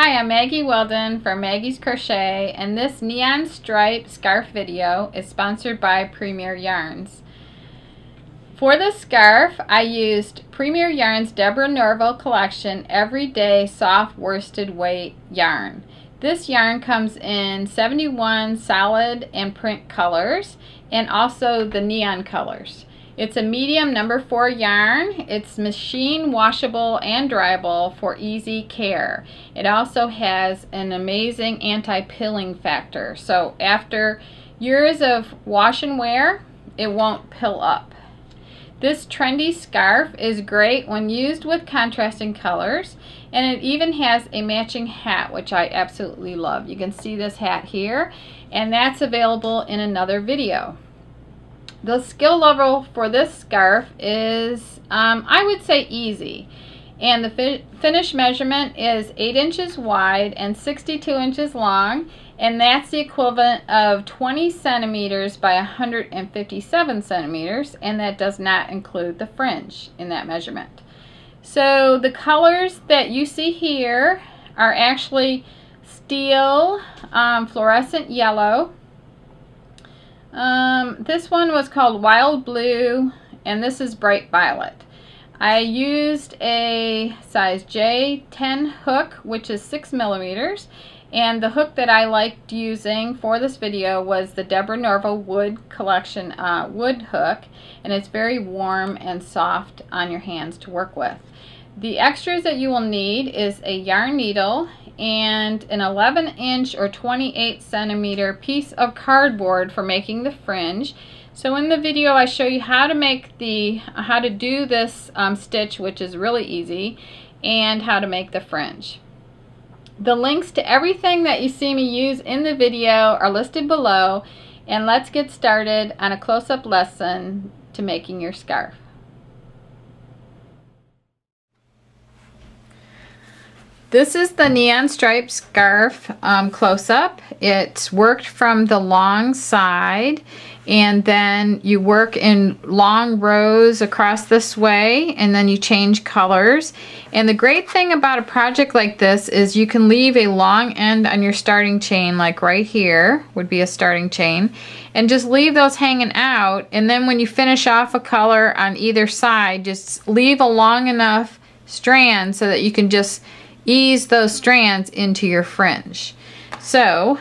Hi, I'm Maggie Weldon from Maggie's Crochet, and this neon stripe scarf video is sponsored by Premier Yarns. For the scarf, I used Premier Yarns Deborah Norville collection Everyday Soft Worsted Weight yarn. This yarn comes in 71 solid and print colors and also the neon colors. It's a medium number 4 yarn. It's machine washable and dryable for easy care. It also has an amazing anti-pilling factor. So after years of wash and wear, it won't pill up. This trendy scarf is great when used with contrasting colors, and it even has a matching hat, which I absolutely love. You can see this hat here, and that's available in another video. The skill level for this scarf is, I would say, easy. And the finish measurement is 8 inches wide and 62 inches long. And that's the equivalent of 20 centimeters by 157 centimeters. And that does not include the fringe in that measurement. So the colors that you see here are actually steel, fluorescent yellow. This one was called Wild Blue, and this is Bright Violet. I used a size J10 hook, which is 6 millimeters, and the hook that I liked using for this video was the Deborah Norville Wood Collection wood hook, and it's very warm and soft on your hands to work with. The extras that you will need is a yarn needle and an 11-inch or 28 centimeter piece of cardboard for making the fringe. So in the video I show you how to do this stitch, which is really easy, and how to make the fringe. The links to everything that you see me use in the video are listed below, and let's get started on a close-up lesson to making your scarf. This is the neon striped scarf close-up. It's worked from the long side, and then you work in long rows across this way, and then you change colors. And the great thing about a project like this is you can leave a long end on your starting chain, like right here would be a starting chain, and just leave those hanging out. And then when you finish off a color on either side, just leave a long enough strand so that you can just ease those strands into your fringe. So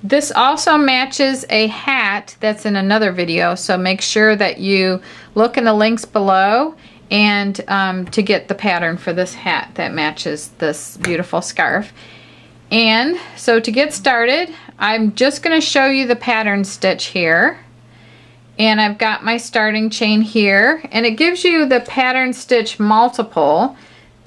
this also matches a hat that's in another video, so make sure that you look in the links below and to get the pattern for this hat that matches this beautiful scarf. And so to get started, I'm just going to show you the pattern stitch here, and I've got my starting chain here, and it gives you the pattern stitch multiple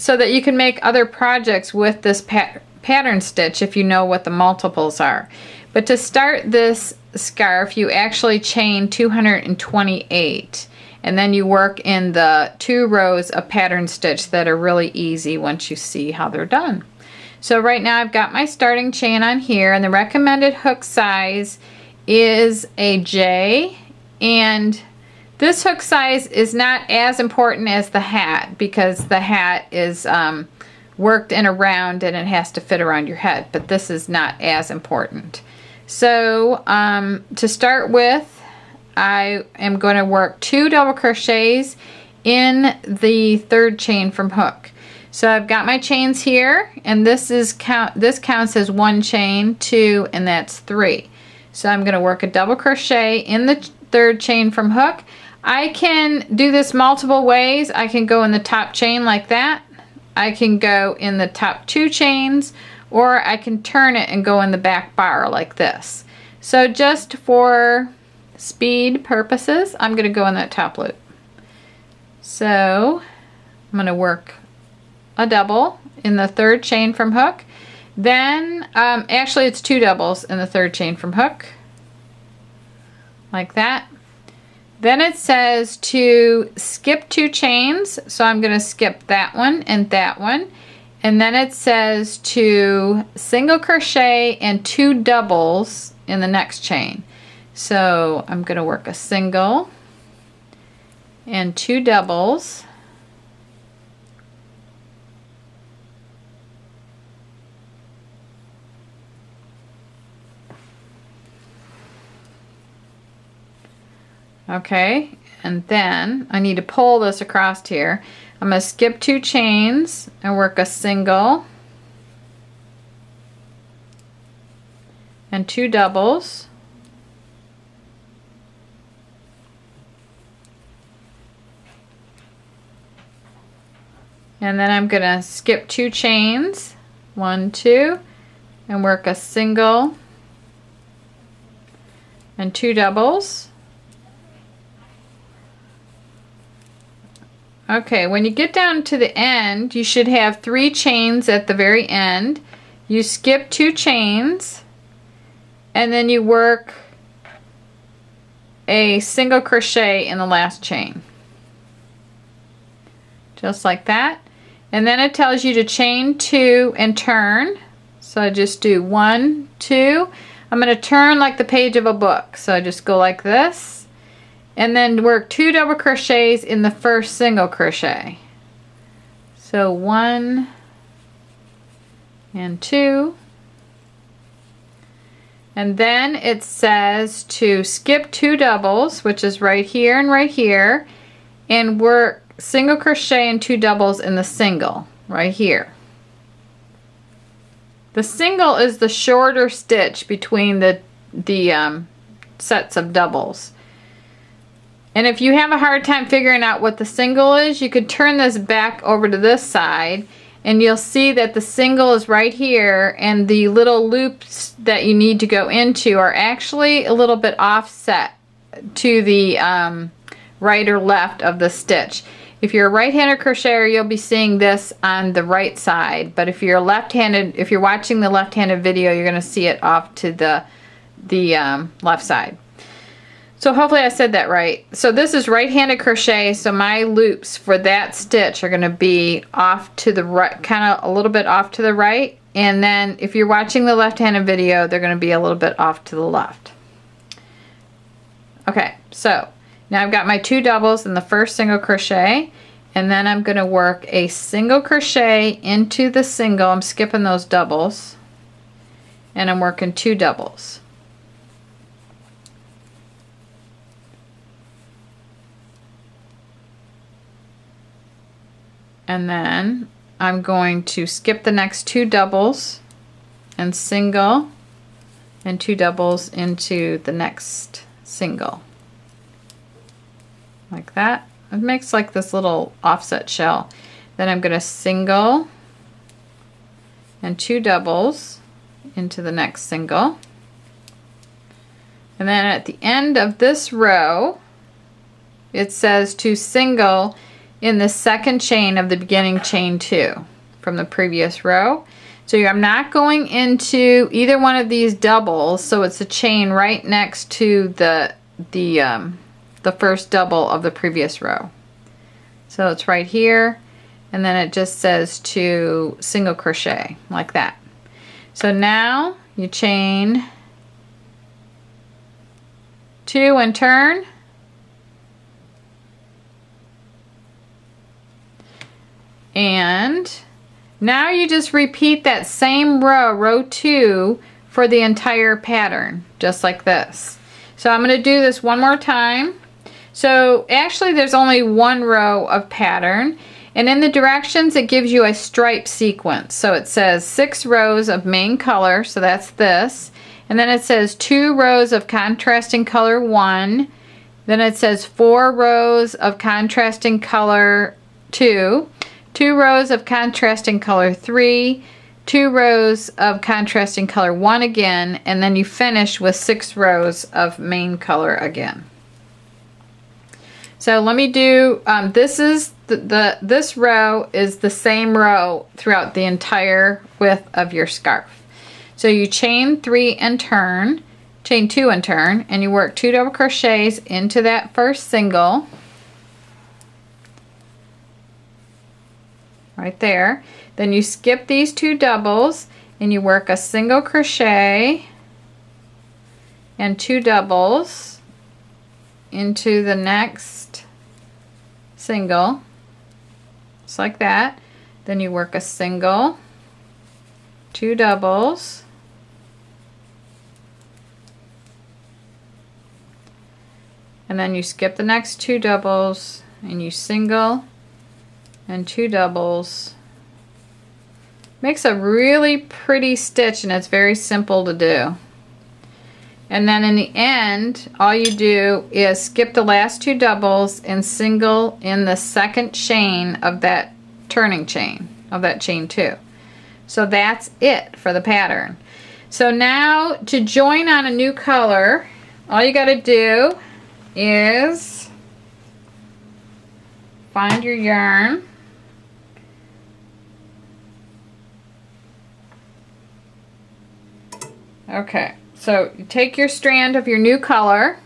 so that you can make other projects with this pattern stitch if you know what the multiples are. But to start this scarf, you actually chain 228, and then you work in the 2 rows of pattern stitch that are really easy once you see how they're done. So right now I've got my starting chain on here, and the recommended hook size is a J, and this hook size is not as important as the hat because the hat is worked in a round and it has to fit around your head, but this is not as important. So to start with, I am going to work 2 double crochets in the 3rd chain from hook. So I've got my chains here, and this counts as 1 chain, 2, and that's 3. So I'm going to work a double crochet in the 3rd chain from hook. I can do this multiple ways. I can go in the top chain like that. I can go in the top 2 chains, or I can turn it and go in the back bar like this. So just for speed purposes, I'm going to go in that top loop. So I'm going to work a double in the 3rd chain from hook. Then, actually it's 2 doubles in the 3rd chain from hook, like that. Then it says to skip 2 chains, so I'm going to skip that one and that one. And then it says to single crochet and 2 doubles in the next chain. So I'm going to work a single and 2 doubles Okay, and then I need to pull this across here. I'm going to skip 2 chains and work a single and 2 doubles. And then I'm going to skip 2 chains, 1, 2, and work a single and 2 doubles. Okay, when you get down to the end, you should have 3 chains at the very end. You skip 2 chains, and then you work a single crochet in the last chain. Just like that. And then it tells you to chain 2 and turn. So I just do 1, 2. I'm going to turn like the page of a book. So I just go like this. And then work 2 double crochets in the first single crochet. So 1 and 2. And then it says to skip 2 doubles, which is right here and right here, and work single crochet and 2 doubles in the single right here. The single is the shorter stitch between the sets of doubles. And if you have a hard time figuring out what the single is, you could turn this back over to this side and you'll see that the single is right here, and the little loops that you need to go into are actually a little bit offset to the right or left of the stitch. If you're a right-handed crocheter, you'll be seeing this on the right side, but if you're left-handed, if you're watching the left-handed video, you're going to see it off to the left side. So hopefully I said that right. So this is right-handed crochet, so my loops for that stitch are going to be off to the right, kind of a little bit off to the right, and then if you're watching the left-handed video, they're going to be a little bit off to the left. Okay, so now I've got my 2 doubles in the first single crochet, and then I'm going to work a single crochet into the single. I'm skipping those doubles, and I'm working 2 doubles. And then I'm going to skip the next 2 doubles and single and 2 doubles into the next single. Like that. It makes like this little offset shell. Then I'm going to single and 2 doubles into the next single. And then at the end of this row, it says to single in the second chain of the beginning chain 2 from the previous row. So I'm not going into either one of these doubles, so it's a chain right next to the first double of the previous row. So it's right here, and then it just says to single crochet like that. So now you chain 2 and turn. And now you just repeat that same row, row 2, for the entire pattern, just like this. So I'm going to do this one more time. So actually there's only 1 row of pattern, and in the directions it gives you a stripe sequence. So it says 6 rows of main color, so that's this, and then it says 2 rows of contrasting color 1, then it says 4 rows of contrasting color 2, 2 rows of contrasting color 3, 2 rows of contrasting color 1 again, and then you finish with 6 rows of main color again. So let me do, this is this row is the same row throughout the entire width of your scarf. So you chain 3 and turn, chain 2 and turn, and you work 2 double crochets into that first single. Right there. Then you skip these 2 doubles and you work a single crochet and 2 doubles into the next single, just like that. Then you work a single, 2 doubles, and then you skip the next 2 doubles and you single and 2 doubles. Makes a really pretty stitch, and it's very simple to do. And then in the end, all you do is skip the last 2 doubles and single in the second chain of that turning chain, of that chain 2. So that's it for the pattern. So now to join on a new color, all you got to do is find your yarn. Okay, so you take your strand of your new color.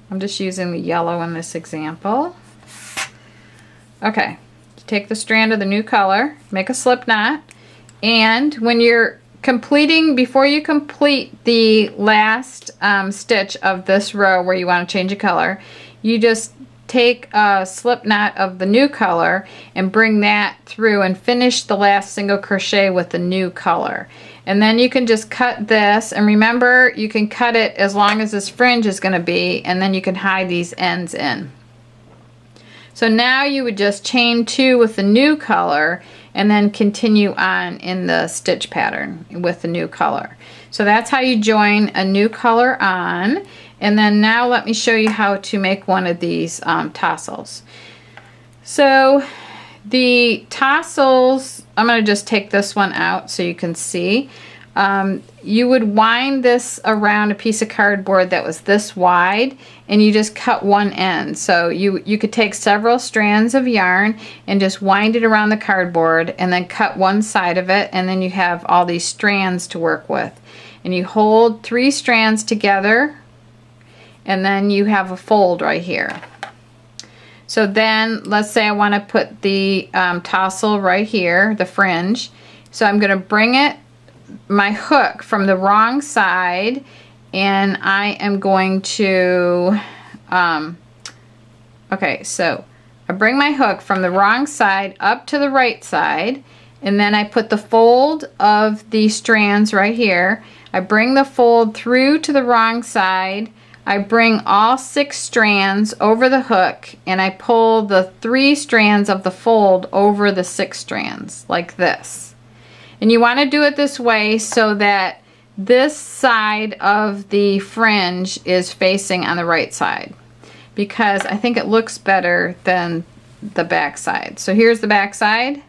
I'm just using the yellow in this example. Okay, take the strand of the new color, make a slip knot, and when you're completing, before you complete the last stitch of this row where you want to change a color, you just take a slip knot of the new color and bring that through and finish the last single crochet with the new color. And then you can just cut this, and remember, you can cut it as long as this fringe is going to be, and then you can hide these ends in. So now you would just chain 2 with the new color and then continue on in the stitch pattern with the new color. So that's how you join a new color on. And then now let me show you how to make one of these tassels. So the tassels, I'm going to just take this one out so you can see. You would wind this around a piece of cardboard that was this wide, and you just cut one end. So you could take several strands of yarn and just wind it around the cardboard and then cut one side of it, and then you have all these strands to work with. And you hold 3 strands together, and then you have a fold right here. So then let's say I want to put the tassel right here, the fringe. So I'm going to bring my hook from the wrong side, and I am going to okay, so I bring my hook from the wrong side up to the right side, and then I put the fold of the strands right here. I bring the fold through to the wrong side. I bring all 6 strands over the hook, and I pull the 3 strands of the fold over the 6 strands like this. And you want to do it this way so that this side of the fringe is facing on the right side, because I think it looks better than the back side. So here's the back side.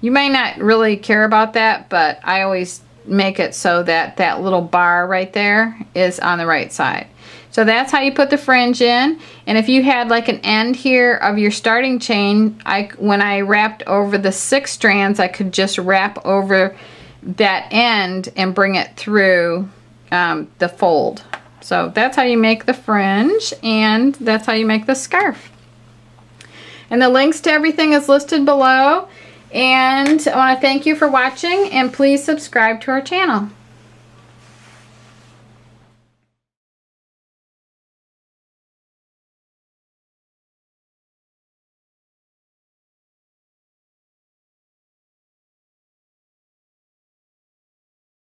You may not really care about that, but I always make it so that that little bar right there is on the right side. So that's how you put the fringe in. And if you had like an end here of your starting chain, when I wrapped over the 6 strands, I could just wrap over that end and bring it through the fold. So that's how you make the fringe, and that's how you make the scarf. And the links to everything is listed below. And I want to thank you for watching, and please subscribe to our channel.